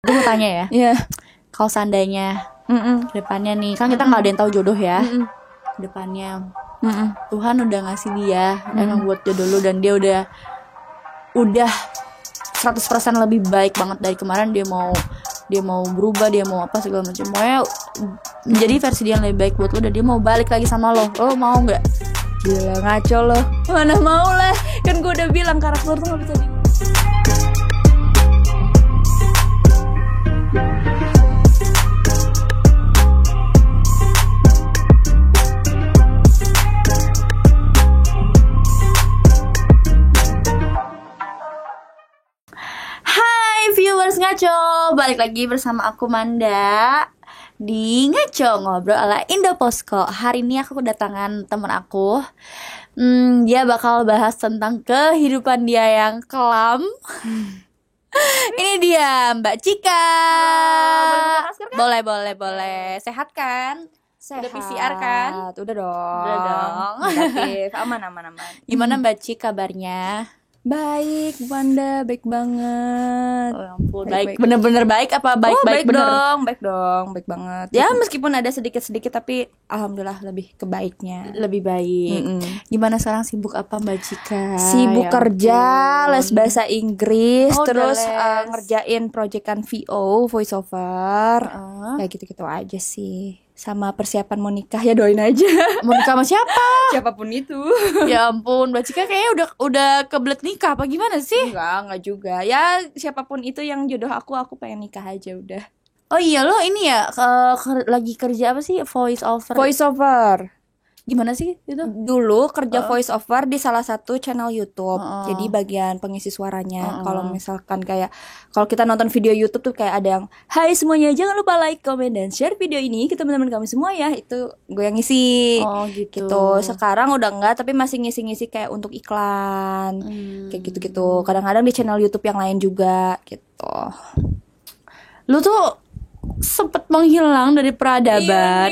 Gue mau tanya ya. Iya. Kalau seandainya kedepannya nih, kan kita nggak ada yang tahu jodoh ya. Kedepannya Tuhan udah ngasih dia emang buat jodoh lu, dan dia udah 100% lebih baik banget dari kemarin. Dia mau berubah, dia mau apa segala macam. Pokoknya menjadi versi dia yang lebih baik buat lo, dan dia mau balik lagi sama lo. Lo mau nggak? Gila, ngaco lo. Mana mau lah. Kan gue udah bilang karakter tuh gak bisa di... Viewers Ngaco, balik lagi bersama aku Manda di Ngaco Ngobrol ala Indoposko. Hari ini aku kedatangan teman aku. Dia bakal bahas tentang kehidupan dia yang kelam. Ini dia Mbak Cika. Boleh. Sehat kan? Sehat. Udah PCR kan? Udah dong. Negatif. Aman. Gimana Mbak Cika kabarnya? Baik, Banda, baik banget. Oh ya ampun, baik. Bener-bener baik apa baik-baik bener? Baik banget. Ya, meskipun ada sedikit-sedikit tapi alhamdulillah lebih ke baiknya. Lebih baik. Gimana sekarang, sibuk apa Mbak Cika? Sibuk kerja, les bahasa Inggris, terus les. ngerjain proyekan VO, voice over. Kayak gitu-gitu aja sih. Sama persiapan mau nikah, ya doain aja. Mau nikah sama siapa? Siapapun itu. Ya ampun, Mbak Cika kayaknya udah kebelet nikah apa gimana sih? Enggak juga. Ya siapapun itu yang jodoh aku pengen nikah aja udah. Oh iya, lo ini ya lagi kerja apa sih? Voice over. Voice over. Gimana sih itu? Dulu kerja voice over di salah satu channel YouTube. Jadi bagian pengisi suaranya. Kalau misalkan kayak kalau kita nonton video YouTube tuh kayak ada yang, "Hai semuanya, jangan lupa like, comment, dan share video ini ke teman-teman kami semua ya." Itu gue yang ngisi. Oh gitu. Sekarang udah enggak, tapi masih ngisi-ngisi kayak untuk iklan. Kayak gitu-gitu. Kadang-kadang di channel YouTube yang lain juga gitu. Lu tuh sempet menghilang dari peradaban.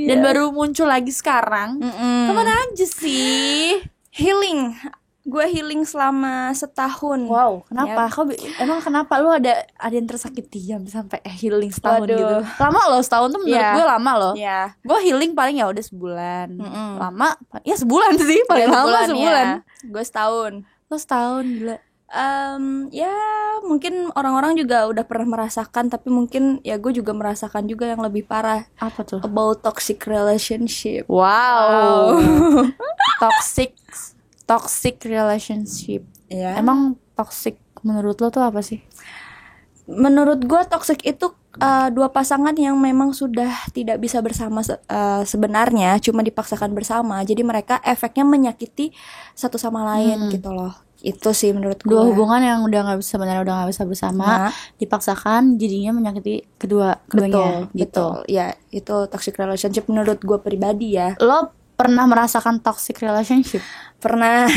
Dan baru muncul lagi sekarang. Kemana aja sih? Healing. Gue healing selama setahun. Wow, kenapa? Emang kenapa lu ada yang tersakiti sampai healing setahun? Waduh. Gitu? Lama loh, setahun tuh menurut gue lama loh. Gue healing paling ya udah sebulan. Lama ya sebulan sih, paling lama sebulan. Gue setahun. Lo setahun, gila. Ya mungkin orang-orang juga udah pernah merasakan, tapi mungkin ya gue juga merasakan juga yang lebih parah. Apa tuh? About toxic relationship. Wow. toxic relationship. Ya. Emang toxic menurut lo tuh apa sih? Menurut gue toxic itu dua pasangan yang memang sudah tidak bisa bersama sebenarnya, cuma dipaksakan bersama. Jadi mereka efeknya menyakiti satu sama lain gitu loh. Itu sih menurut gue. Dua hubungan yang udah nggak bisa bersama, dipaksakan jadinya menyakiti keduanya. Betul. Ya itu toxic relationship menurut gue pribadi ya. Lo pernah merasakan toxic relationship? Pernah.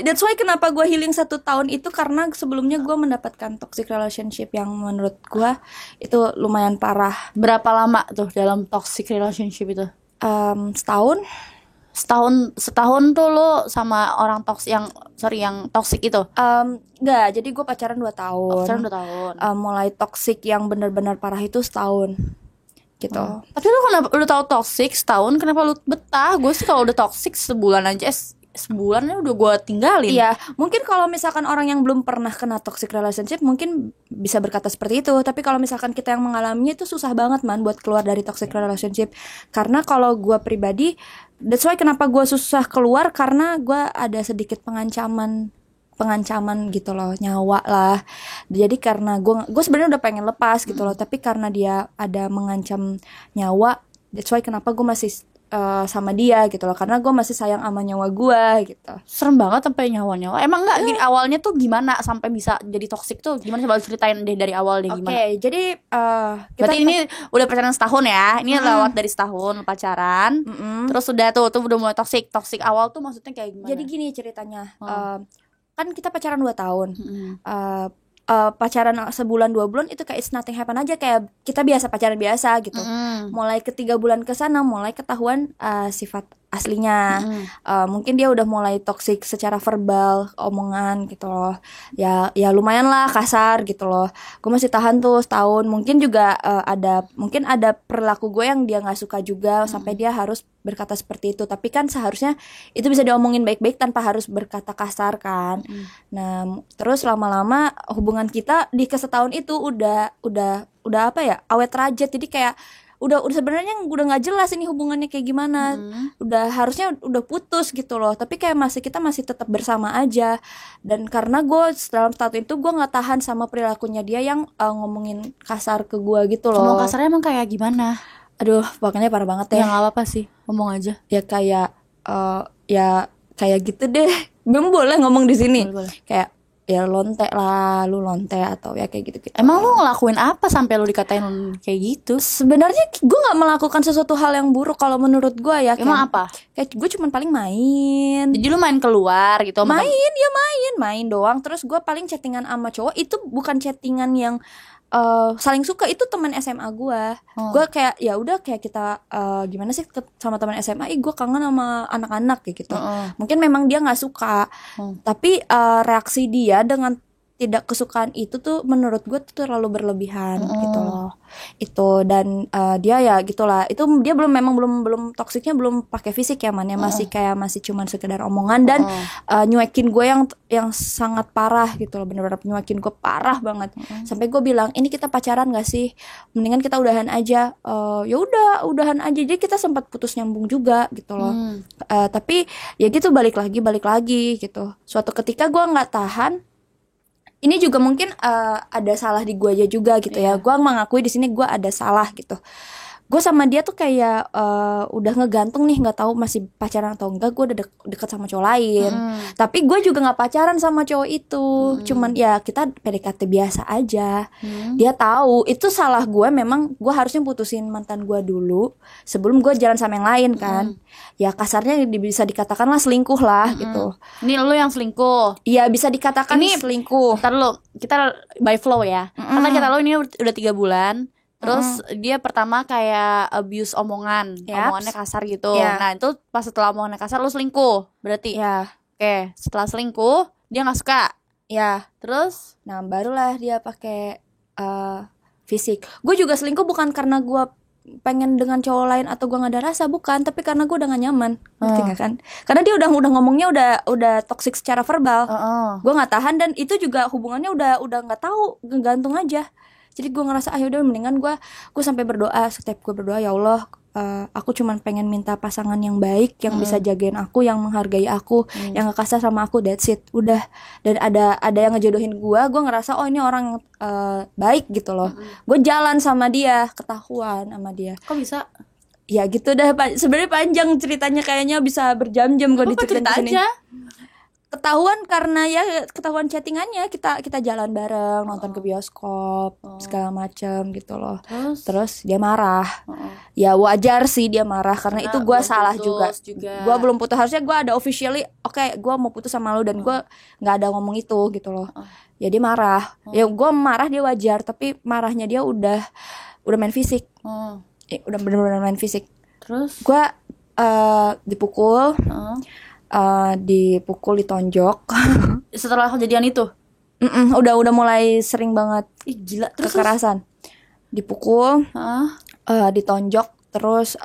That's why kenapa gue healing 1 tahun itu, karena sebelumnya gue mendapatkan toxic relationship yang menurut gue itu lumayan parah. Berapa lama tuh dalam toxic relationship itu? Setahun. Setahun tuh lo sama orang yang toxic itu? Enggak, jadi gue pacaran 2 tahun. Pacaran 2 tahun. Mulai toxic yang benar-benar parah itu setahun. Gitu. Tapi lu kenapa udah tahu toxic setahun, kenapa lu betah? Gue sih kalau udah toxic sebulan aja, sebulannya udah gue tinggalin. Iya, mungkin kalau misalkan orang yang belum pernah kena toxic relationship mungkin bisa berkata seperti itu. Tapi kalau misalkan kita yang mengalaminya itu susah banget buat keluar dari toxic relationship. Karena kalau gue pribadi, that's why kenapa gue susah keluar, karena gue ada sedikit pengancaman gitu loh, nyawa lah. Jadi karena gue sebenarnya udah pengen lepas gitu loh, tapi karena dia ada mengancam nyawa, that's why kenapa gue masih sama dia gitu loh, karena gue masih sayang sama nyawa gue gitu. Serem banget sampai nyawa. Emang nggak gini awalnya tuh gimana sampai bisa jadi toxic tuh gimana? Coba ceritain deh dari awal deh gimana. Oke, jadi berarti ini udah pacaran setahun ya? Ini lewat dari setahun pacaran. Terus udah udah mulai toxic awal tuh maksudnya kayak gimana? Jadi gini ceritanya. Kan kita pacaran 2 tahun. Pacaran sebulan 2 bulan itu kayak it's nothing happen aja, kayak kita biasa pacaran biasa gitu. Mulai ke 3 bulan ke sana mulai ketahuan sifat aslinya. Mungkin dia udah mulai toksik secara verbal, omongan gitu loh. Ya lumayan lah kasar gitu loh. Gue masih tahan tuh setahun. Mungkin juga mungkin ada perilaku gue yang dia nggak suka juga sampai dia harus berkata seperti itu. Tapi kan seharusnya itu bisa diomongin baik-baik tanpa harus berkata kasar kan. Nah, terus lama-lama hubungan kita di kesetahun itu udah apa ya, awet rajat. Jadi kayak udah sebenarnya udah nggak jelas ini hubungannya kayak gimana. Udah harusnya udah putus gitu loh, tapi kayak kita masih tetap bersama aja. Dan karena gue dalam status itu gue nggak tahan sama perilakunya dia yang ngomongin kasar ke gue gitu loh. Ngomong kasarnya emang kayak gimana? Aduh, pokoknya parah banget ya. Ya nggak apa-apa sih, ngomong aja. Ya kayak kayak gitu deh. Belum boleh ngomong di sini. Boleh. Kayak ya lonte lah, lu lonte atau ya kayak gitu. Emang lu ngelakuin apa sampai lu dikatain kayak gitu? Sebenarnya gue nggak melakukan sesuatu hal yang buruk kalau menurut gue ya. Emang apa? Kayak gue cuman paling main. Jadi lu main keluar gitu? Main doang. Terus gue paling chattingan sama cowok itu bukan chattingan yang saling suka, itu teman SMA gue. Gue kayak ya udah kayak kita gimana sih sama teman SMA, gue kangen sama anak-anak kayak gitu. Mungkin memang dia nggak suka, tapi reaksi dia dengan tidak kesukaan itu tuh menurut gue tuh terlalu berlebihan gitu loh. Itu dan dia ya gitulah. Itu dia belum toksiknya belum pakai fisik ya man ya, masih cuman sekedar omongan dan nyuekin gue yang sangat parah gitu loh, bener-bener nyuekin gue parah banget. Sampai gue bilang, "Ini kita pacaran gak sih? Mendingan kita udahan aja." Ya udah, udahan aja. Jadi kita sempat putus nyambung juga gitu loh. Tapi ya gitu balik lagi gitu. Suatu ketika gue nggak tahan. Ini juga mungkin ada salah di gue aja juga gitu ya. Gue mengakui di sini gue ada salah gitu. Gue sama dia tuh kayak udah ngegantung nih, nggak tahu masih pacaran atau enggak. Gue udah deket sama cowok lain. Tapi gue juga nggak pacaran sama cowok itu. Cuman ya kita PDKT biasa aja. Dia tahu itu salah gue. Memang gue harusnya putusin mantan gue dulu sebelum gue jalan sama yang lain kan. Ya kasarnya bisa dikatakan lah selingkuh lah gitu. Ini lu yang selingkuh? Iya bisa dikatakan ini selingkuh. Ntar lu, kita by flow ya. Karena kita lo ini udah 3 bulan. Terus dia pertama kayak abuse omongan, omongannya kasar gitu. Nah itu pas setelah omongannya kasar lu selingkuh berarti. Oke, setelah selingkuh dia nggak suka. Terus, nah barulah dia pakai fisik. Gue juga selingkuh bukan karena gue pengen dengan cowok lain atau gue nggak ada rasa, bukan. Tapi karena gue udah nggak nyaman, ngerti nggak kan? Karena dia udah ngomongnya udah toksik secara verbal. Gue nggak tahan dan itu juga hubungannya udah nggak tahu, gantung aja. Jadi gue ngerasa udah mendingan gue sampai berdoa. Setiap gue berdoa, ya Allah, aku cuman pengen minta pasangan yang baik, yang bisa jagain aku, yang menghargai aku, yang gak kasar sama aku, that's it. Udah. Dan ada yang ngejodohin gue ngerasa ini orang baik gitu loh. Gue jalan sama dia, ketahuan sama dia. Kok bisa? Ya gitu dah, sebenarnya panjang ceritanya, kayaknya bisa berjam-jam gue diceritain di sini. Ketahuan karena ketahuan chattingannya, kita jalan bareng, nonton ke bioskop, segala macem gitu loh. Terus dia marah. Ya wajar sih dia marah karena itu gue salah juga. Gue belum putus, harusnya gue ada officially gue mau putus sama lo, dan gue nggak ada ngomong itu gitu loh. Ya dia marah. Ya gue marah, dia wajar, tapi marahnya dia udah main fisik. Udah bener-bener main fisik. Terus gue dipukul. Dipukul, ditonjok. Setelah kejadian itu? Udah mulai sering banget. Ih gila. Terus kekerasan. Dipukul, ditonjok. Terus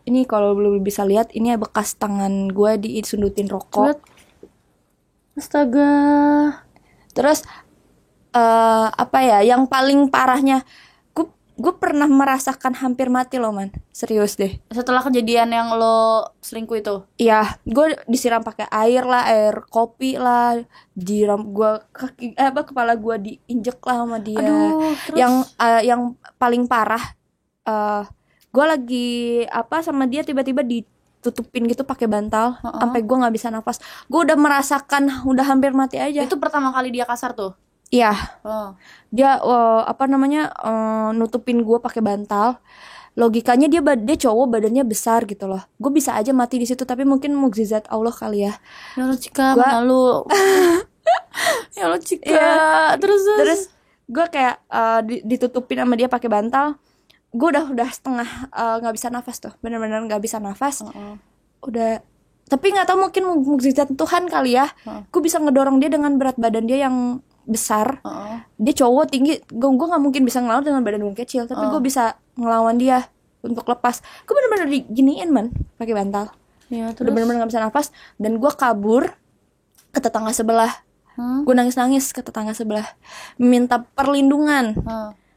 ini kalau belum bisa lihat, ini bekas tangan gue disundutin rokok. Astaga. Terus apa ya, yang paling parahnya, gue pernah merasakan hampir mati loh man, serius deh. Setelah kejadian yang lo selingkuh itu? Iya, gue disiram pakai air lah, air kopi lah, diram gue kepala gue diinjek lah sama dia. Aduh, terus? Yang paling parah, gue lagi sama dia, tiba-tiba ditutupin gitu pakai bantal, sampai gue nggak bisa nafas. Gue udah merasakan, udah hampir mati aja. Itu pertama kali dia kasar tuh? Iya, dia nutupin gue pakai bantal. Logikanya dia cowok, badannya besar gitu loh. Gue bisa aja mati di situ, tapi mungkin mukjizat Allah kali ya. Ya lo Cika, malu. Ya lo Cika. Ya, terus gue kayak ditutupin sama dia pakai bantal. Gue udah setengah nggak bisa nafas tuh, bener-bener nggak bisa nafas. udah. Tapi nggak tahu, mungkin mukjizat Tuhan kali ya. Gue bisa ngedorong dia dengan berat badan dia yang besar. Dia cowok tinggi, gue nggak mungkin bisa ngelawan dengan badan gue kecil. Tapi gue bisa ngelawan dia untuk lepas. Gue bener-bener diginiin man, pakai bantal. Ya, Udah bener-bener nggak bisa nafas. Dan gue kabur ke tetangga sebelah. Gue nangis-nangis ke tetangga sebelah, minta perlindungan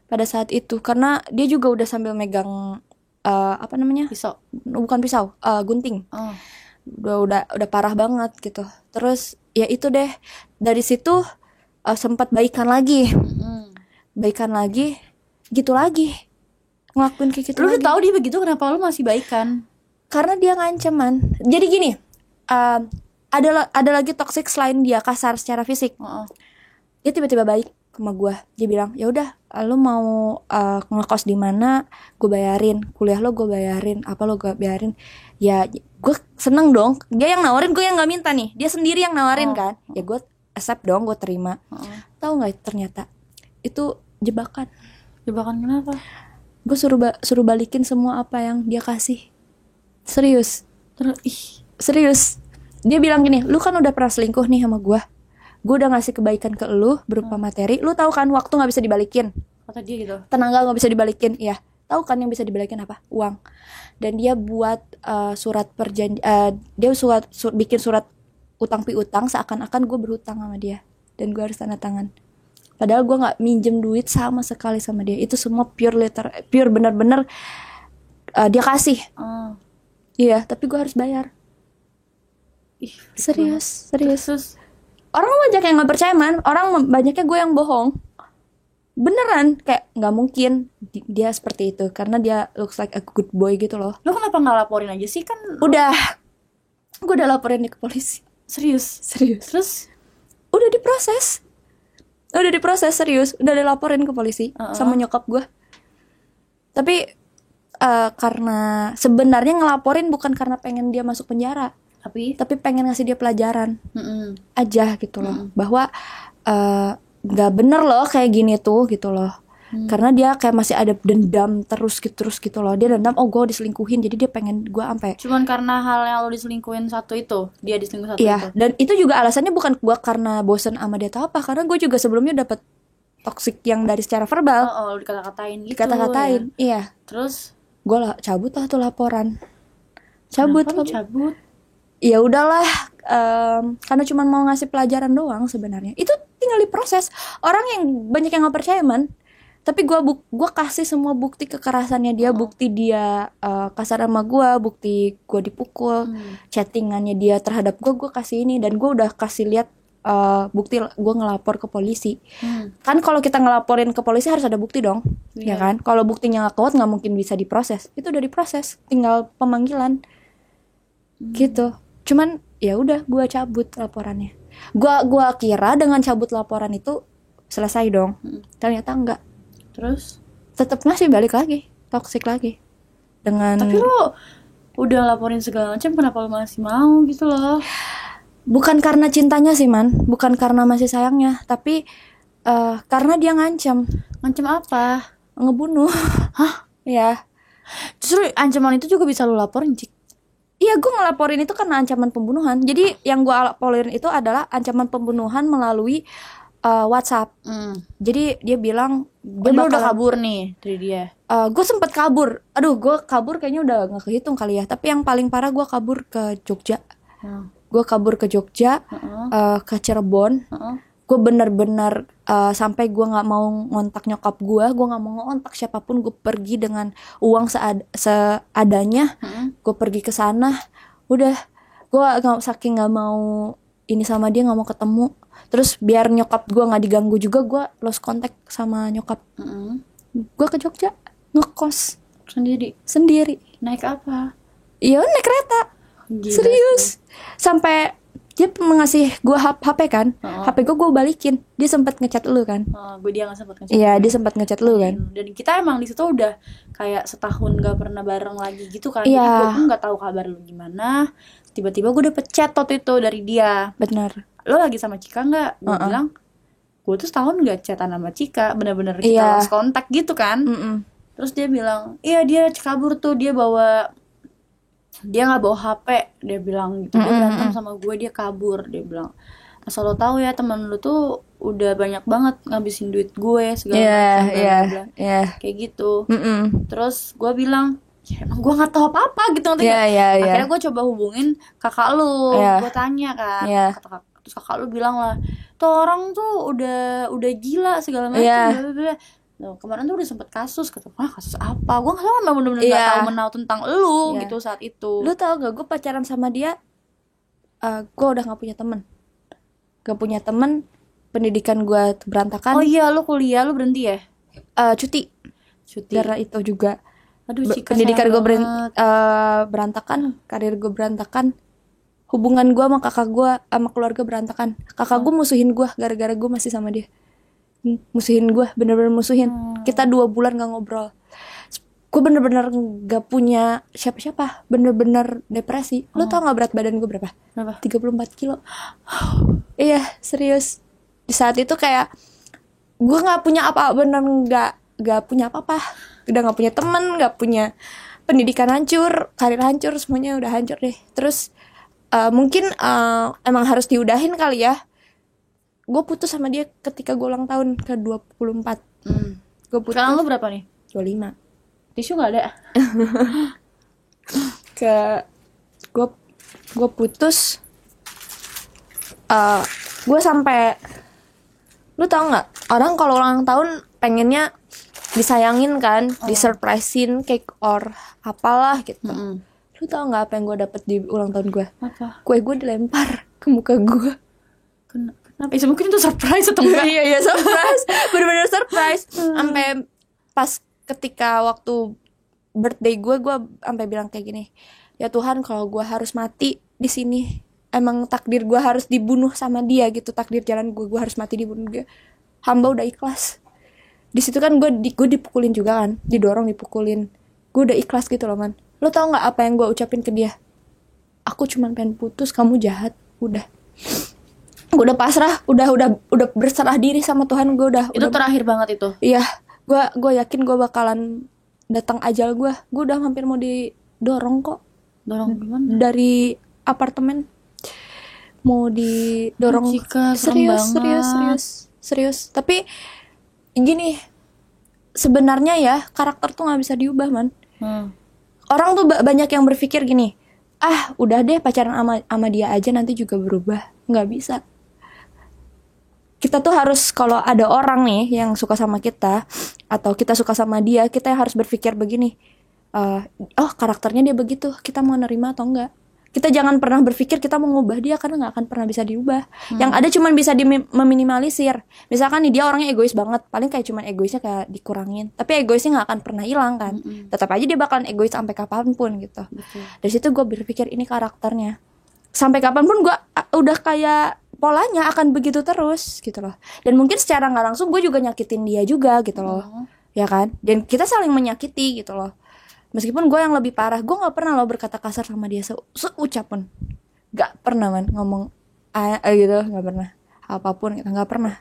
pada saat itu, karena dia juga udah sambil megang apa namanya, pisau, bukan pisau, gunting. Udah parah banget gitu. Terus ya itu deh, dari situ sempat baikan lagi gitu lagi, ngelakuin kayak gitu. Lu lagi. udah tahu dia begitu, kenapa lu masih baikan? Karena dia ngancem man. Jadi gini, ada lagi toxic selain dia kasar secara fisik. Dia tiba-tiba baik sama gue. Dia bilang, ya udah, lu mau ngekos di mana, gue bayarin. Kuliah lo gue bayarin, apa lo gue bayarin. Ya gue seneng dong. Dia yang nawarin, gue yang nggak minta nih. Dia sendiri yang nawarin kan. Ya gue accept dong, gue terima. Tahu nggak ternyata itu jebakan. Jebakan kenapa? Gue suruh balikin semua apa yang dia kasih. Serius. Serius. Dia bilang gini, lu kan udah pernah selingkuh nih sama gue udah ngasih kebaikan ke lu berupa materi. Lu tahu kan waktu gak bisa dibalikin. Kata dia gitu. Tenaga gak bisa dibalikin. Iya. Tahu kan yang bisa dibalikin apa? Uang. Dan dia buat surat perjanjian. Dia bikin surat utang piutang seakan-akan gue berhutang sama dia. Dan gue harus tanda tangan. Padahal gue gak minjem duit sama sekali sama dia. Itu semua pure bener-bener dia kasih. Iya, tapi gue harus bayar. Serius. Terus Orang banyak yang gak percaya man. Orang banyaknya gue yang bohong. Beneran. Kayak gak mungkin dia seperti itu. Karena dia looks like a good boy gitu loh. Lo kenapa gak laporin aja sih? Kan udah. Gue udah laporin ke polisi. Serius. Terus udah diproses serius. Udah dilaporin ke polisi sama nyokap gue. Tapi karena sebenarnya ngelaporin bukan karena pengen dia masuk penjara, tapi pengen ngasih dia pelajaran aja gitu loh, bahwa nggak bener loh kayak gini tuh gitu loh. Karena dia kayak masih ada dendam terus gitu loh. Dia dendam, oh gue diselingkuhin, jadi dia pengen gue sampai. Cuman karena hal yang lo diselingkuhin satu itu, dia diselingkuhin satu iya, itu. Dan itu juga alasannya bukan gue karena bosen sama dia atau apa, karena gue juga sebelumnya dapet toxic yang dari secara verbal. Dikata-katain gitu. Dikata-katain, ya. Iya. Terus gue cabut lah tuh laporan. Cabut. Ya udahlah, karena cuma mau ngasih pelajaran doang sebenarnya. Itu tinggal diproses. Orang yang banyak yang nggak percaya man. Tapi gue kasih semua bukti kekerasannya dia, bukti dia kasar sama gue, bukti gue dipukul, chattingannya dia terhadap gue kasih ini, dan gue udah kasih lihat bukti gue ngelapor ke polisi. Kan kalau kita ngelaporin ke polisi harus ada bukti dong, ya kan? Kalau buktinya nggak kuat nggak mungkin bisa diproses. Itu udah diproses, tinggal pemanggilan, gitu. Cuman ya udah gue cabut laporannya. Gue kira dengan cabut laporan itu selesai dong, ternyata enggak. Terus tetap masih balik lagi, toxic lagi. Tapi lo udah laporin segala macam, kenapa lo masih mau gitu loh? Bukan karena cintanya sih man, bukan karena masih sayangnya, tapi karena dia ngancam. Ngancam apa? Ngebunuh. Hah? Ya. Justru ancaman itu juga bisa lo laporin, Cik. Iya, gue ngelaporin itu karena ancaman pembunuhan. Jadi yang gue laporin itu adalah ancaman pembunuhan melalui WhatsApp. Jadi dia bilang dia udah kabur nih dari dia. Gue sempet kabur. Aduh, gue kabur kayaknya udah gak kehitung kali ya. Tapi yang paling parah gue kabur ke Jogja. Gue kabur ke Jogja, ke Cirebon. Gue bener-bener sampai gue nggak mau ngontak nyokap gue nggak mau ngontak siapapun. Gue pergi dengan uang seadanya. Gue pergi ke sana. Udah, gue saking nggak mau ini sama dia, nggak mau ketemu. Terus biar nyokap gue nggak diganggu juga, gue lost contact sama nyokap. Gue ke Jogja ngekos sendiri. Naik apa? Iya, naik kereta. Gila, serius. Sampai dia ngasih gue HP kan. HP gue balikin. Dia sempat ngechat lu kan. Dia nggak sempat ngechat. Iya, dia sempat ngechat lu kan. Dan kita emang di situ udah kayak setahun gak pernah bareng lagi gitu kan. Iya. Jadi gue pun nggak tahu kabar lu gimana. Tiba-tiba gue dapet chat waktu itu dari dia. Benar. Lo lagi sama Cika nggak? Gue bilang, gue tuh setahun nggak chatan sama Cika. Bener-bener kita lost kontak gitu kan. Terus dia bilang, iya dia kabur tuh, dia bawa dia nggak bawa HP, dia bilang gitu. Dia berantem sama gue, dia kabur, dia bilang asal lo tahu ya teman lo tuh udah banyak banget ngabisin duit gue segala macam, bilang kayak gitu. Terus gue bilang ya emang gue nggak tahu apa gitu nanti. Akhirnya gue coba hubungin kakak lu, gue tanya kan, terus kakak lu bilang lah tuh orang tuh udah gila segala macam, Loh, kemarin tuh udah sempet kasus, kata kasus apa? Gue nggak tahu, memang bener-bener nggak tahu menau tentang lu gitu saat itu. Lu tau gak, gue pacaran sama dia, gue udah nggak punya teman, pendidikan gue berantakan. Oh iya, lu kuliah lu berhenti ya? Cuti. Karena itu juga. Aduh, pendidikan gue berantakan, karir gue berantakan, hubungan gue sama kakak gue sama keluarga berantakan. Kakak gue musuhin gue gara-gara gue masih sama dia. Musuhin gue, bener-bener musuhin. Kita 2 bulan gak ngobrol. Gue bener-bener gak punya siapa-siapa, bener-bener depresi. Lu tau gak berat badan gue berapa? 34 kilo. Iya, serius. Di saat itu kayak gue gak punya apa-apa, bener gak punya apa-apa. Udah gak punya temen, gak punya pendidikan hancur, karir hancur, semuanya udah hancur deh. Terus mungkin emang harus diudahin kali ya. Gue putus sama dia ketika gue ulang tahun ke 24. Gue putus. Sekarang lu berapa nih? 25. Tisu gak ada? Gue putus. Gue sampai, lu tau nggak, orang kalau ulang tahun pengennya disayangin kan, disurprisein cake or apalah gitu. Lu tau nggak apa yang gue dapet di ulang tahun gue? Apa? Kue gue dilempar ke muka gue. Kenapa? Mungkin itu surprise atau enggak? Iya surprise, bener-bener surprise. Sampai pas ketika waktu birthday gue sampai bilang kayak gini, ya Tuhan, kalau gue harus mati di sini, emang takdir gue harus dibunuh sama dia gitu, takdir jalan gue harus mati dibunuh dia. Hamba udah ikhlas. Di situ kan gue dipukulin juga kan, dipukulin. Gue udah ikhlas gitu loh man. Lo tau nggak apa yang gue ucapin ke dia? Aku cuman pengen putus, kamu jahat, udah. Gue udah pasrah, udah berserah diri sama Tuhan. Gue udah terakhir banget itu. Iya, gue yakin gue bakalan datang ajal gue. Gue udah hampir mau didorong kok. Dorong gimana? Dari apartemen mau didorong. Serius. Tapi gini, sebenarnya ya karakter tuh nggak bisa diubah man. Orang tuh banyak yang berpikir gini, udah deh pacaran sama dia aja nanti juga berubah. Nggak bisa. Kita tuh harus, kalau ada orang nih yang suka sama kita atau kita suka sama dia, kita harus berpikir begini, karakternya dia begitu, kita mau nerima atau enggak. Kita jangan pernah berpikir kita mau ngubah dia, karena nggak akan pernah bisa diubah. Yang ada cuman bisa meminimalisir. Misalkan nih dia orangnya egois banget, paling kayak cuman egoisnya kayak dikurangin, tapi egoisnya nggak akan pernah hilang kan. Tetap aja dia bakalan egois sampai kapanpun gitu. Dari situ gue berpikir ini karakternya, sampai kapanpun gue udah kayak polanya akan begitu terus gitu loh. Dan mungkin secara nggak langsung gue juga nyakitin dia juga gitu loh, ya kan. Dan kita saling menyakiti gitu loh. Meskipun gue yang lebih parah, gue nggak pernah loh berkata kasar sama dia seucap pun, nggak pernah man ngomong gitu, nggak pernah apapun gitu, nggak pernah.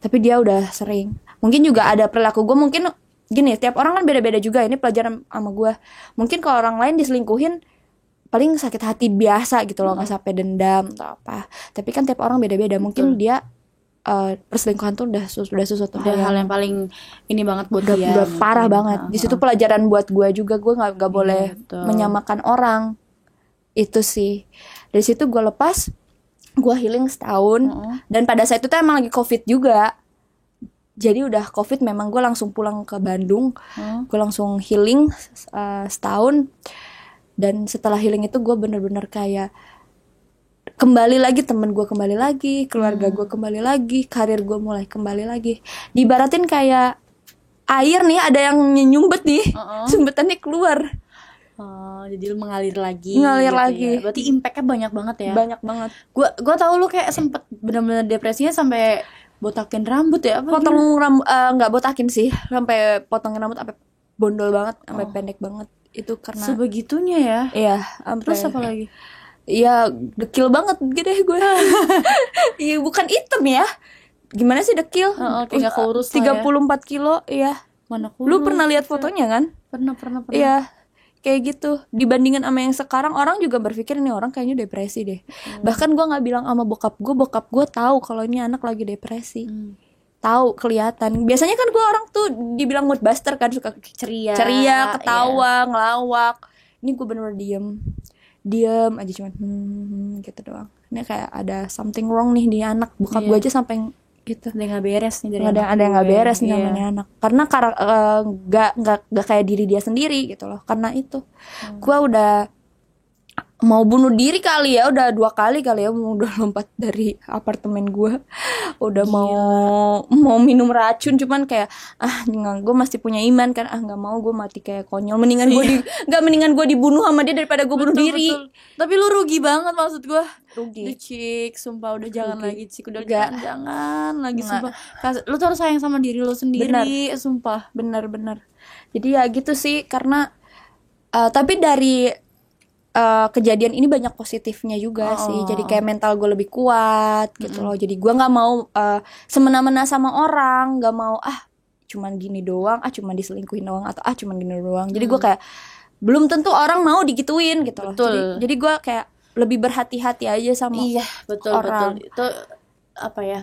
Tapi dia udah sering. Mungkin juga ada perilaku gue, mungkin gini, tiap orang kan beda-beda juga. Ini pelajaran sama gue. Mungkin kalau orang lain diselingkuhin paling sakit hati biasa gitu loh, nggak sampai dendam atau apa. Tapi kan tiap orang beda-beda. Mungkin dia perselingkuhan tuh udah sesuatu hal yang paling ini banget buat dia. Udah parah banget. Di situ pelajaran buat gue juga. Gue nggak boleh menyamakan orang. Itu sih. Dari situ gue lepas, gue healing setahun. Dan pada saat itu tuh emang lagi COVID juga. Jadi udah COVID, memang gue langsung pulang ke Bandung. Gue langsung healing setahun. Dan setelah healing itu gue bener-bener kayak kembali lagi, temen gue kembali lagi, keluarga gue kembali lagi, karir gue mulai kembali lagi. Diibaratin kayak air nih, ada yang nyumbet nih, sumbetannya keluar. Jadi mengalir lagi. Ya. Berarti impactnya banyak banget ya. Banyak banget. Gue tahu lu kayak sempet bener-bener depresinya sampai botakin rambut ya? Potong rambut, nggak botakin sih, sampai potongin rambut sampai bondol banget, sampai pendek banget. Itu karena sebegitunya ya. Iya, terus apa lagi? Iya, dekil banget gede gue. Iya, bukan hitam ya. Gimana sih dekil? Kayak keurus 34 kilo, iya. Mana kurus? Lu pernah lihat fotonya kan? Pernah. Iya. kayak gitu. Dibandingin sama yang sekarang, orang juga berpikir nih orang kayaknya depresi deh. Bahkan gue nggak bilang sama bokap gue tahu kalau ini anak lagi depresi. Tahu, kelihatan. Biasanya kan gue orang tuh dibilang mood buster kan, suka ceria, ketawa, ngelawak. Ini gue bener-bener diem aja cuman gitu doang. Ini kayak ada something wrong nih di anak. Bokap gue aja sampai gitu. Ada yang nggak beres nih dari ada yang nggak beres nih namanya anak. Karena nggak kayak diri dia sendiri gitu loh. Karena itu gue udah mau bunuh diri kali ya, udah 2 kali kali ya, udah lompat dari apartemen gue, udah mau minum racun, cuman kayak gue masih punya iman kan, nggak mau gue mati kayak konyol, mendingan gue dibunuh sama dia daripada gue bunuh diri. Tapi lu rugi banget, maksud gue rugi. Cik, sumpah udah jangan lagi Cik, udah jangan lagi sumpah. Lu tuh harus sayang sama diri lu sendiri. Sumpah. Bener. Jadi ya gitu sih, karena tapi dari kejadian ini banyak positifnya juga sih. Jadi kayak mental gue lebih kuat gitu loh. Jadi gue nggak mau semena-mena sama orang, nggak mau cuman gini doang, cuman diselingkuhin doang, atau cuman gini doang. Jadi gue kayak belum tentu orang mau digituin gitu loh. Jadi gue kayak lebih berhati-hati aja sama orang. Betul. Itu apa ya?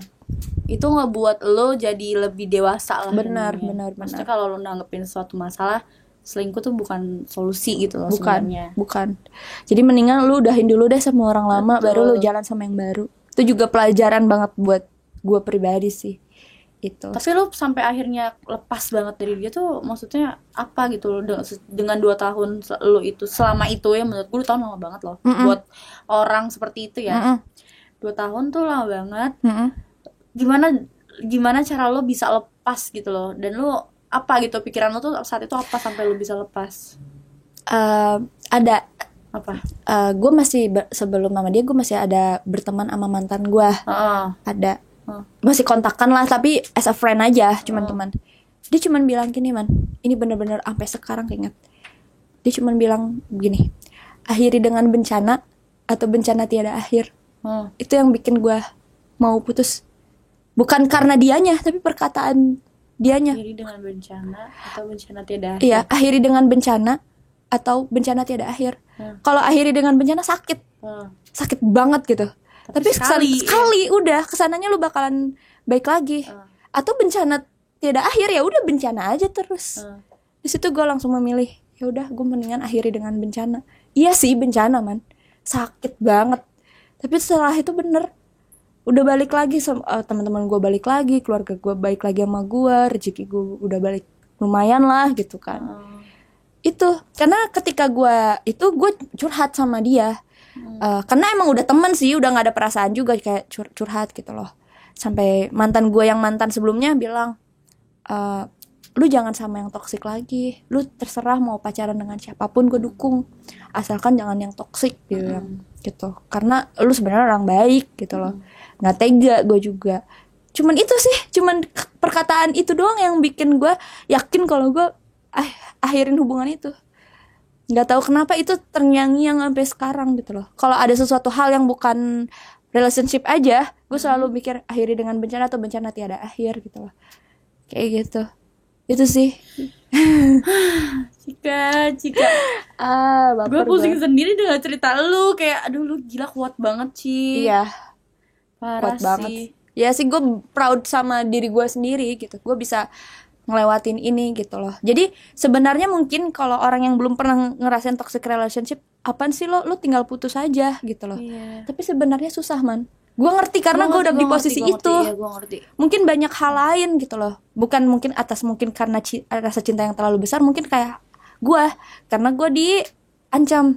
Itu ngebuat lo jadi lebih dewasa lah. Benar. Maksudnya kalau lo nanggepin suatu masalah, selingkuh tuh bukan solusi gitu loh sebenarnya. Bukan. Jadi mendingan lu udahin dulu deh sama orang lama, baru lu jalan sama yang baru. Itu juga pelajaran banget buat gue pribadi sih. Itu. Tapi lu sampai akhirnya lepas banget dari dia tuh maksudnya apa gitu loh, dengan 2 tahun lu itu, selama itu ya menurut gue 2 tahun lama banget loh. Buat orang seperti itu ya. 2 tahun tuh lama banget. Gimana cara lo bisa lepas gitu loh, dan lo apa gitu pikiran lo tuh saat itu apa sampai lo bisa lepas? Ada apa? Gue masih sebelum sama dia gue masih ada berteman sama mantan gue. Ada masih kontakan lah, tapi as a friend aja, cuman teman. Dia cuman bilang gini, man, ini bener-bener sampai sekarang keinget. Dia cuman bilang begini, akhiri dengan bencana atau bencana tiada akhir. Itu yang bikin gue mau putus. Bukan karena dianya, tapi perkataan dianya. Akhiri dengan bencana atau bencana tiada akhir. Iya, akhiri dengan bencana atau bencana tiada akhir. Kalau akhiri dengan bencana sakit. Sakit banget gitu. Tapi sekali udah kesananya lu bakalan baik lagi. Atau bencana tiada akhir, ya udah bencana aja terus. Di situ gue langsung memilih, ya udah gue mendingan akhiri dengan bencana. Iya sih bencana, man. Sakit banget. Tapi setelah itu bener, udah balik lagi, teman-teman gue balik lagi, keluarga gue baik lagi sama gue, rezeki gue udah balik lumayan lah gitu kan. Itu karena ketika gue curhat sama dia, karena emang udah temen sih, udah nggak ada perasaan juga, kayak curhat gitu loh. Sampai mantan gue yang mantan sebelumnya bilang, lu jangan sama yang toksik lagi, lu terserah mau pacaran dengan siapapun gue dukung, asalkan jangan yang toksik, dia bilang gitu. Karena lu sebenarnya orang baik gitu loh. Nggak tega gue juga. Cuman itu sih, cuman perkataan itu doang yang bikin gue yakin kalau gue akhirin hubungan itu. Nggak tahu kenapa itu terngiang-ngiang sampai sekarang gitu loh. Kalau ada sesuatu hal yang bukan relationship aja, gue selalu mikir akhiri dengan bencana atau bencana tiada akhir gitu loh. Kayak gitu. Itu sih. Cika gue pusing sendiri dengan cerita lu, kayak aduh lu gila kuat banget sih. Iya, parah kuat banget. Ya sih, gue proud sama diri gue sendiri gitu, gue bisa ngelewatin ini gitu loh. Jadi sebenarnya mungkin kalau orang yang belum pernah ngerasain toxic relationship, apaan sih lo tinggal putus aja gitu loh. Tapi sebenarnya susah, man. Gue ngerti karena gue udah di posisi itu. Gua ngerti. Mungkin banyak hal lain gitu loh. Bukan mungkin mungkin karena rasa cinta yang terlalu besar, mungkin kayak gue karena gue diancam.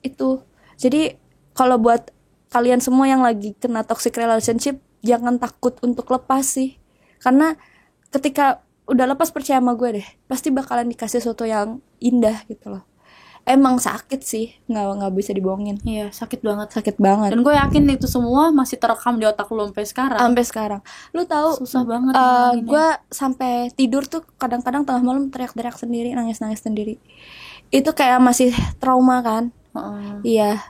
Itu. Jadi kalau buat kalian semua yang lagi kena toxic relationship, jangan takut untuk lepas sih. Karena ketika udah lepas, percaya sama gue deh, pasti bakalan dikasih sesuatu yang indah gitu loh. Emang sakit sih, nggak bisa dibohongin. Iya, sakit banget. Dan gue yakin itu semua masih terekam di otak lu sampai sekarang. Lu tahu, susah banget. Gue sampai tidur tuh kadang-kadang tengah malam teriak-teriak sendiri, nangis-nangis sendiri. Itu kayak masih trauma kan? Iya,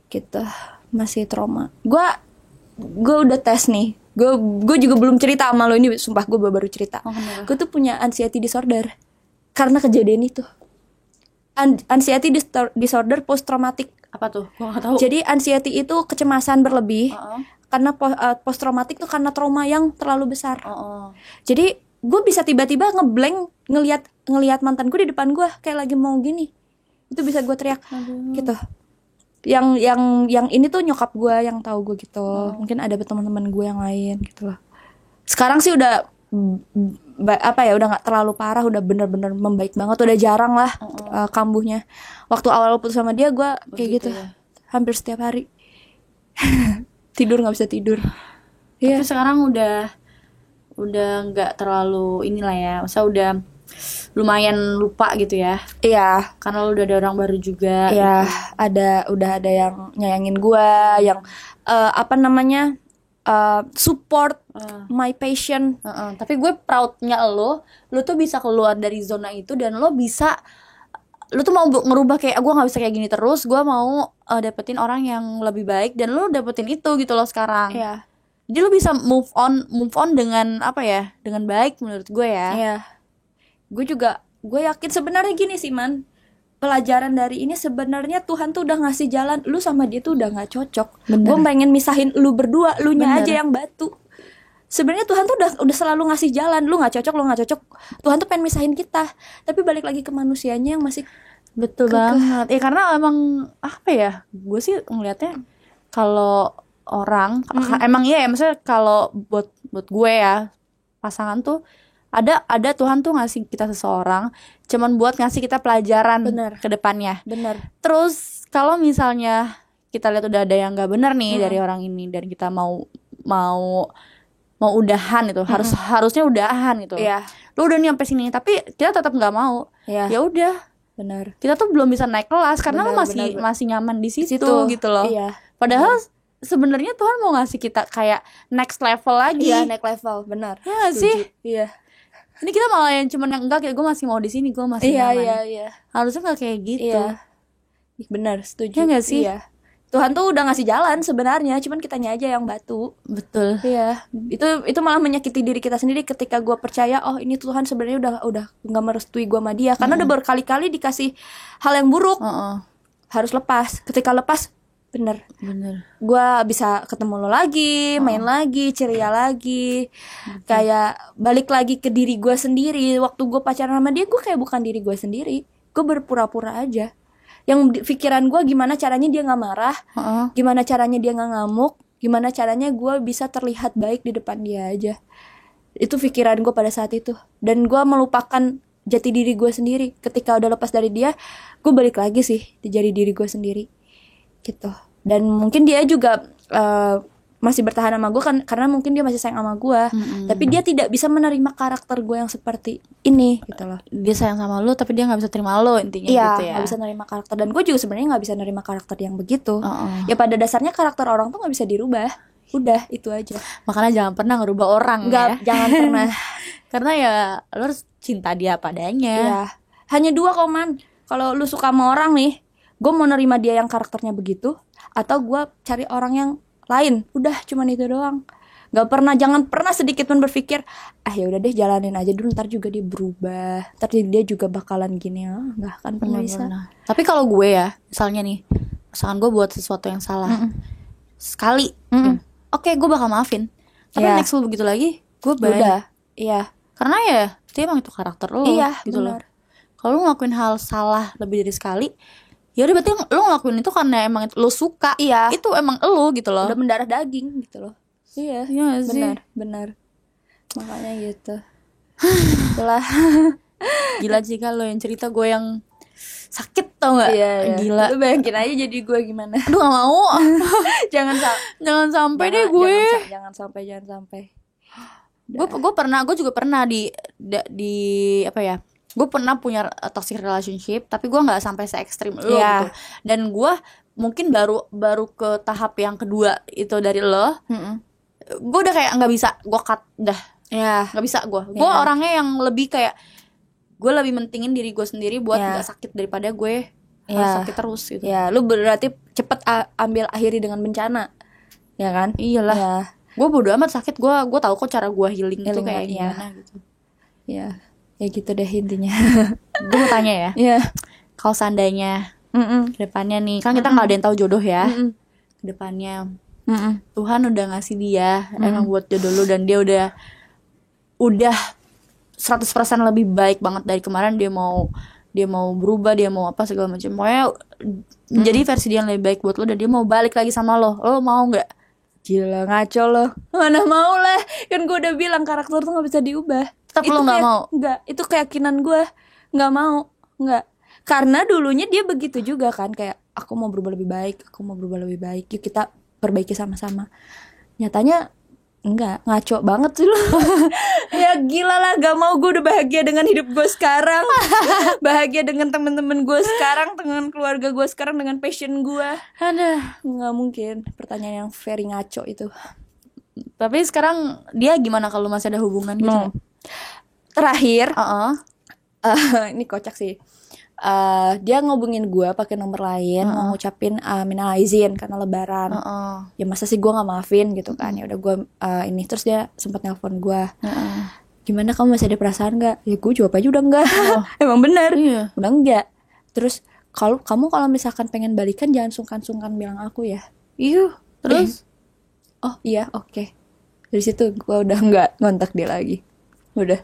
gitu, masih trauma. Gue udah tes nih. Gue juga belum cerita sama lo ini, sumpah gue baru cerita. Gue tuh punya anxiety disorder karena kejadian itu. Anxiety disorder post traumatic. Apa tuh? Gua nggak tahu. Jadi anxiety itu kecemasan berlebih. Karena post traumatic tuh karena trauma yang terlalu besar. Jadi gue bisa tiba-tiba ngeblank ngelihat mantan gue di depan gue kayak lagi mau gini. Itu bisa gue teriak gitu. Yang ini tuh nyokap gue yang tahu gue gitu. Mungkin ada teman-teman gue yang lain gitu loh. Sekarang sih udah udah nggak terlalu parah, udah bener-bener membaik banget, udah jarang lah kambuhnya. Waktu awal putus sama dia gue kayak gitu ya? Hampir setiap hari tidur nggak bisa tidur. Tapi sekarang udah nggak terlalu inilah ya, masa udah lumayan lupa gitu ya. Iya, karena lu udah ada orang baru juga. Iya, gitu. udah ada yang nyayangin gue, yang support my passion. Tapi gue proudnya lo tuh bisa keluar dari zona itu dan lo tuh mau ngerubah kayak gue nggak bisa kayak gini terus, gue mau dapetin orang yang lebih baik, dan lo dapetin itu gitu lo sekarang. Iya. Jadi lo bisa move on dengan apa ya, dengan baik menurut gue ya. Iya. Gue yakin sebenarnya gini sih man, pelajaran dari ini sebenarnya Tuhan tuh udah ngasih jalan. Lu sama dia tuh udah nggak cocok. Gue pengen misahin lu berdua, lu nya aja yang batu. Sebenarnya Tuhan tuh udah selalu ngasih jalan. Lu nggak cocok. Tuhan tuh pengen misahin kita. Tapi balik lagi ke manusianya yang masih betul banget. Ya karena emang apa ya? Gue sih ngelihatnya kalau orang emang iya ya, maksudnya kalau buat gue ya, pasangan tuh ada Tuhan tuh ngasih kita seseorang cuman buat ngasih kita pelajaran ke depannya. Bener. Terus kalau misalnya kita lihat udah ada yang nggak benar nih dari orang ini, dan kita mau udahan itu, harusnya udahan gitu. Lu udah nih sampai sini tapi kita tetap nggak mau. Ya udah. Benar. Kita tuh belum bisa naik kelas karena lu masih nyaman di situ gitu loh. Padahal sebenarnya Tuhan mau ngasih kita kayak next level lagi. Iya, next level, benar. Ya sih. Iya. Ini kita malah yang cuman yang enggak, gue masih mau di sini, gue masih nyaman. Iya. Harusnya nggak kayak gitu. Iya. Benar, setuju. Ya nggak sih? Iya. Tuhan tuh udah ngasih jalan sebenarnya, cuman kitanya aja yang batu. Betul. Iya. Itu malah menyakiti diri kita sendiri ketika gue percaya ini Tuhan sebenarnya udah nggak merestui gue sama dia, karena udah berkali-kali dikasih hal yang buruk. Harus lepas. Ketika lepas, bener. Gue bisa ketemu lo lagi, main lagi, ceria lagi. Kayak balik lagi ke diri gue sendiri. Waktu gue pacaran sama dia, gue kayak bukan diri gue sendiri. Gue berpura-pura aja. Yang pikiran gue gimana caranya dia gak marah, gimana caranya dia gak ngamuk, gimana caranya gue bisa terlihat baik di depan dia aja. Itu pikiran gue pada saat itu. Dan gue melupakan jati diri gue sendiri. Ketika udah lepas dari dia, gue balik lagi sih jadi diri gue sendiri gitu. Dan mungkin dia juga masih bertahan sama gue kan, karena mungkin dia masih sayang sama gue. Tapi dia tidak bisa menerima karakter gue yang seperti ini gitu loh. Dia sayang sama lo tapi dia nggak bisa terima lo, intinya gitu ya. Nggak bisa menerima karakter. Dan gue juga sebenarnya nggak bisa menerima karakter yang begitu. Ya pada dasarnya karakter orang tuh nggak bisa dirubah. Udah itu aja. Makanya jangan pernah ngerubah orang. Jangan pernah. Karena ya lo harus cinta dia padanya. Ya. Hanya dua man. Kalau lu suka sama orang nih, gue mau nerima dia yang karakternya begitu, atau gue cari orang yang lain. Udah cuman itu doang. Jangan pernah sedikit pun berpikir ya udah deh jalanin aja dulu, ntar juga dia berubah, ntar dia juga bakalan gini. Nggak akan pernah bisa. Tapi kalau gue ya, misalnya nih, misalkan gue buat sesuatu yang salah sekali, oke, gue bakal maafin. Tapi next lu begitu lagi, gue udah. Iya. Karena ya itu emang itu karakter lo. Iya, gitu benar. Loh. Kalau lu ngelakuin hal salah lebih dari sekali, ya udah berarti lo ngelakuin itu karena emang lo suka. Iya. Itu emang lo gitu loh. Udah mendarah daging gitu loh. Iya benar. Makanya gitu. Itulah. Gila sih kalau yang cerita gue yang sakit tau nggak? Iya. Gila. Lu bayangin aja jadi gue gimana. Aduh gak mau. jangan sampai deh gue. Jangan sampai. Gue juga pernah di apa ya? Gue pernah punya toxic relationship, tapi gue nggak sampai se ekstrim lo gitu. Dan gue mungkin baru ke tahap yang kedua itu dari lo. Gue udah kayak nggak bisa, gue cut dah. Nggak bisa gue. Gue orangnya yang lebih kayak, gue lebih mentingin diri gue sendiri buat nggak sakit daripada gue harus sakit terus gitu. Lu berarti cepet akhiri dengan bencana, ya kan? Iyalah. Gue bodo amat sakit, gue tahu kok cara gue healing itu kayak gimana gitu. Ya gitu deh intinya. Gue mau tanya ya. Kalau seandainya kedepannya nih, kan kita nggak ada yang tahu jodoh ya. Kedepannya Tuhan udah ngasih dia emang buat jodoh lu, dan dia udah 100% lebih baik banget dari kemarin. Dia mau berubah, dia mau apa segala macam. Pokoknya jadi versi dia yang lebih baik buat lo, dan dia mau balik lagi sama lo. Lo mau nggak? Gila, ngaco lo. Mana mau lah. Kan gue udah bilang karakter tuh gak bisa diubah. Tetap lo nggak mau? Enggak, itu keyakinan gue. Nggak mau, nggak. Karena dulunya dia begitu juga kan, kayak aku mau berubah lebih baik, aku mau berubah lebih baik, yuk kita perbaiki sama-sama. Nyatanya enggak, ngaco banget sih lo. Ya gila lah, gak mau. Gue udah bahagia dengan hidup gue sekarang, bahagia dengan temen-temen gue sekarang, dengan keluarga gue sekarang, dengan passion gue. Ada. Nggak mungkin. Pertanyaan yang very ngaco itu. Tapi sekarang dia gimana kalau masih ada hubungan gitu? Terakhir ini kocak sih. Dia ngobongin gue pakai nomor lain, mau ngucapin minal aizin karena lebaran. Ya masa sih gue nggak maafin gitu kan. Ya udah gue ini, terus dia sempat nelpon gue. Gimana, kamu masih ada perasaan nggak? Ya gue jawab aja udah enggak. Emang bener, udah enggak. Terus kalau misalkan pengen balikan jangan sungkan-sungkan bilang aku ya. Iya. Terus oh iya, oke. Dari situ gue udah nggak ngontak dia lagi. Udah.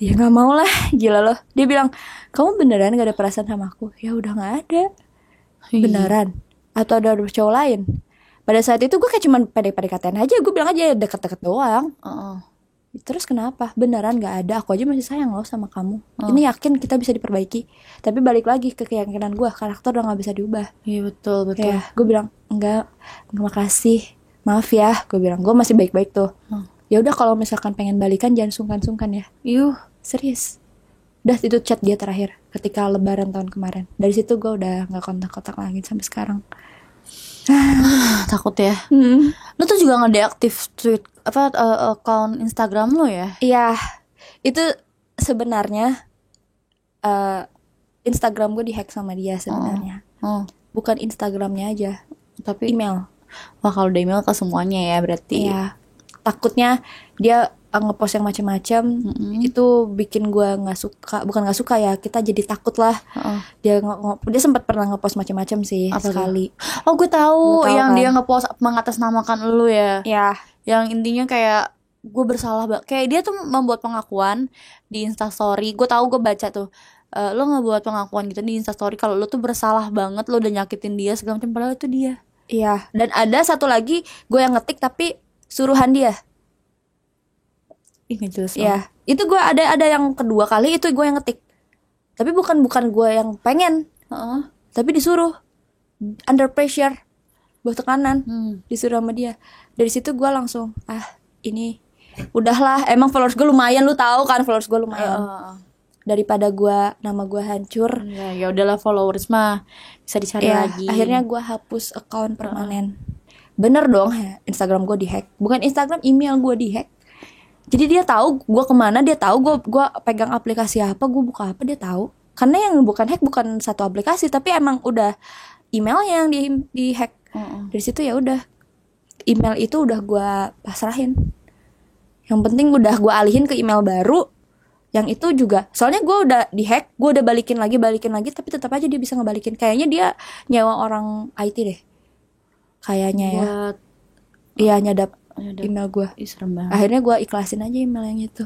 Ya nggak mau lah, gila loh. Dia bilang, kamu beneran gak ada perasaan sama aku? Ya udah nggak ada. Beneran? Atau ada cowok lain? Pada saat itu gue kayak cuman PDKT-an aja. Gue bilang aja deket-deket doang. Terus kenapa? Beneran gak ada. Aku aja masih sayang loh sama kamu. Ini yakin kita bisa diperbaiki. Tapi balik lagi ke keyakinan gue, karakter udah gak bisa diubah. Iya betul. Ya, gue bilang enggak, makasih, maaf ya. Gue bilang gue masih baik-baik tuh. Ya udah, kalau misalkan pengen balikan jangan sungkan-sungkan ya. Serius. Udah, itu chat dia terakhir ketika lebaran tahun kemarin. Dari situ gue udah gak kontak-kontak lagi sampai sekarang. Takut ya. Lu tuh juga ngedeaktif tweet account Instagram lo ya? Iya. Itu sebenarnya Instagram gue dihack sama dia sebenarnya. Bukan Instagramnya aja, tapi email. Wah, kalau udah email ke semuanya ya berarti. Iya. Takutnya dia ngepost yang macam-macam, itu bikin gue nggak suka. Bukan nggak suka ya, kita jadi takut lah. Dia sempat pernah ngepost macam-macam sih. Apa sekali. Oh, gue tahu yang kan? dia ngepost mengatasnamakan lu ya. Ya. Yang intinya kayak gue bersalah banget. Kayak dia tuh membuat pengakuan di Instastory. Gue tahu, gue baca tuh. Lo ngebuat pengakuan gitu di Instastory kalau lo tuh bersalah banget, lo udah nyakitin dia segala macam, padahal itu dia. Iya. Dan ada satu lagi gue yang ngetik tapi suruhan dia. Ih, jelas. Ya, itu gue ada yang kedua kali itu gue yang ngetik. Tapi bukan gue yang pengen. Tapi disuruh, under pressure, buat tekanan, disuruh sama dia. Dari situ gue langsung, ini udahlah. Emang followers gue lumayan, lu tahu kan followers gue lumayan. Daripada nama gue hancur. Ya udahlah, followers mah bisa dicari lagi. Akhirnya gue hapus account permanen. Bener dong, Instagram gue dihack. Bukan Instagram, email gue dihack. Jadi dia tahu gue kemana, dia tahu gue pegang aplikasi apa, gue buka apa, dia tahu. Karena yang bukan hack bukan satu aplikasi, tapi emang udah emailnya yang di hack. Dari situ ya udah, email itu udah gue pasrahin. Yang penting udah gue alihin ke email baru. Yang itu juga, soalnya gue udah di hack, gue udah balikin lagi, tapi tetap aja dia bisa ngebalikin. Kayaknya dia nyewa orang IT deh, kayaknya ya. Iya, nyadap email gue. Akhirnya gue ikhlasin aja email yang itu.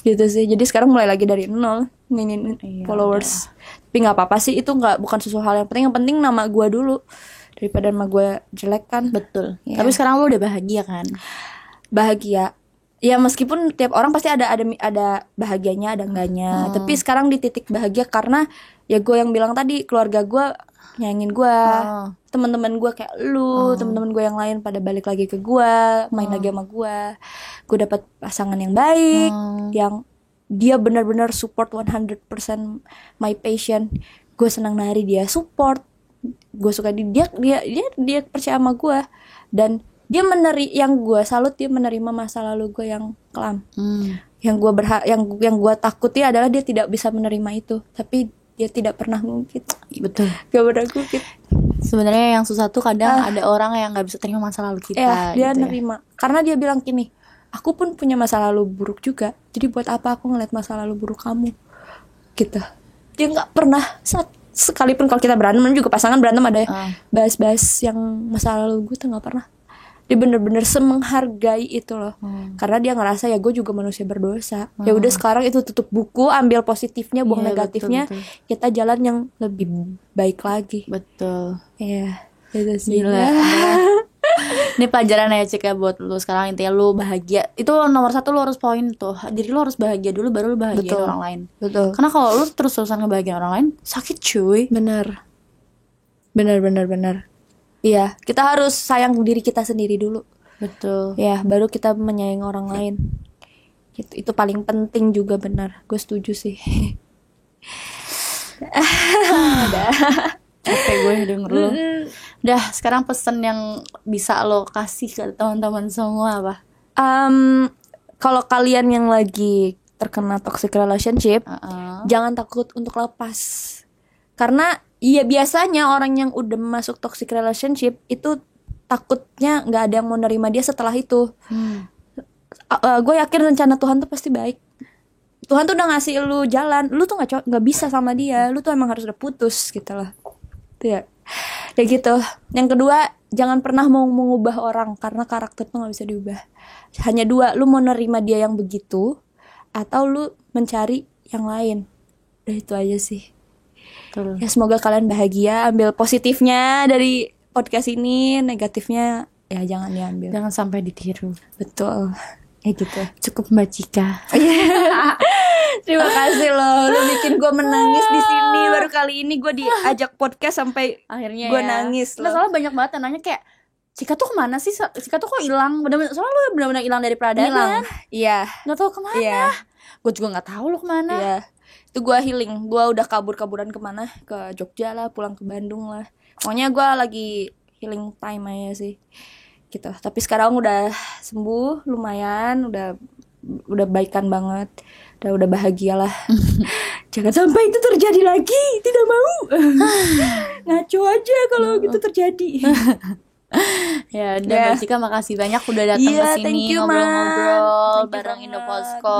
Gitu sih. Jadi sekarang mulai lagi dari nol, nginin followers. Tapi nggak apa-apa sih, itu bukan sesuatu hal yang penting. Yang penting nama gue dulu daripada nama gue jelek kan. Betul. Tapi sekarang lo udah bahagia kan? Bahagia. Ya meskipun tiap orang pasti ada bahagianya, ada enggaknya. Tapi sekarang di titik bahagia karena ya gue yang bilang tadi, keluarga gue nyayangin gue, teman-teman gue kayak lu, teman-teman gue yang lain pada balik lagi ke gue, main lagi sama gue dapat pasangan yang baik, yang dia benar-benar support 100% my passion. Gue senang nari, dia support, gue suka dia percaya sama gue, dan dia yang gue salut, dia menerima masa lalu gue yang kelam. Yang gue takuti adalah dia tidak bisa menerima itu, tapi dia tidak pernah ngungkit. Betul. Gak pernah ngungkit. Sebenarnya yang susah tuh kadang ada orang yang nggak bisa terima masa lalu kita. Dia gitu nerima. Karena dia bilang gini, aku pun punya masa lalu buruk juga. Jadi buat apa aku ngeliat masa lalu buruk kamu? Gitu. Dia nggak pernah sekalipun kalau kita berantem juga pasangan berantem ada bahas-bahas yang masa lalu gue tuh nggak pernah. Dia bener-bener semenghargai itu loh. Karena dia ngerasa ya gue juga manusia berdosa. Ya udah sekarang itu tutup buku, ambil positifnya, buang negatifnya, betul. Kita jalan yang lebih baik lagi. Betul. Iya, itu sih. Gila. Ini pelajaran ya Cika buat lu sekarang, intinya lu bahagia. Itu nomor 1 lu harus poin tuh. Jadi lu harus bahagia dulu baru lu bahagiain orang lain. Betul. Karena kalau lu terus-terusan ngebahagiain orang lain, sakit cuy. Bener. Iya, kita harus sayang diri kita sendiri dulu. Betul. Ya, baru kita menyayangi orang lain. Itu paling penting juga, benar. Gue setuju sih. Udah. Capek gue denger lu. Udah, sekarang pesan yang bisa lo kasih ke teman-teman semua apa? Kalau kalian yang lagi terkena toxic relationship, jangan takut untuk lepas. Karena iya biasanya orang yang udah masuk toxic relationship itu takutnya nggak ada yang mau nerima dia setelah itu. Gue yakin rencana Tuhan tuh pasti baik. Tuhan tuh udah ngasih lu jalan, lu tuh nggak bisa sama dia, lu tuh emang harus udah putus gitu loh. Ya gitu. Yang kedua, jangan pernah mau mengubah orang karena karakter tuh nggak bisa diubah. Hanya 2, lu mau nerima dia yang begitu atau lu mencari yang lain. Udah itu aja sih. Betul. Ya semoga kalian bahagia, ambil positifnya dari podcast ini, negatifnya ya jangan diambil. Jangan sampai ditiru. Betul. Ya gitu. Cukup Mbak Cika. Terima kasih loh, lu bikin gue menangis di sini. Baru kali ini gue diajak podcast sampai akhirnya gue nangis loh. Soalnya banyak banget yang nanya kayak Cika tuh kemana sih? Cika tuh kok hilang? Bener-bener soalnya lu bener-bener hilang dari peradaban. Iya. Nggak tahu kemana. Iya. Gue juga nggak tahu lu kemana. Iya. Itu gue healing. Gue udah kabur-kaburan kemana? Ke Jogja lah, pulang ke Bandung lah. Pokoknya gue lagi healing time aja sih. Gitu. Tapi sekarang udah sembuh, lumayan, udah baikan banget. Udah bahagia lah. Jangan sampai itu terjadi lagi. Tidak mau. Ngaco aja kalau gitu terjadi. Ya udah Mbak Cika, makasih banyak udah datang ke sini ngobrol-ngobrol bareng Indoposko.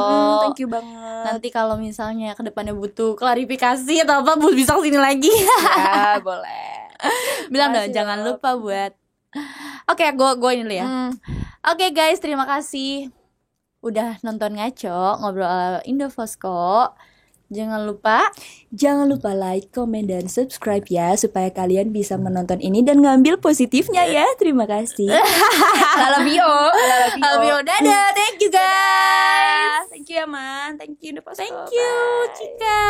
Thank you banget. Nanti kalau misalnya kedepannya butuh klarifikasi atau apa, bisa kesini lagi. Ya boleh. Bilang dong, jangan lupa buat. Oke, gue ini dulu ya. Oke guys, terima kasih udah nonton Ngaco ngobrol ala Indoposko. Jangan lupa like, comment, dan subscribe ya, supaya kalian bisa menonton ini dan ngambil positifnya ya. Terima kasih. I love you. Dadah. Thank you guys. Thank you ya man. Thank you Indoposko. Thank you Cika.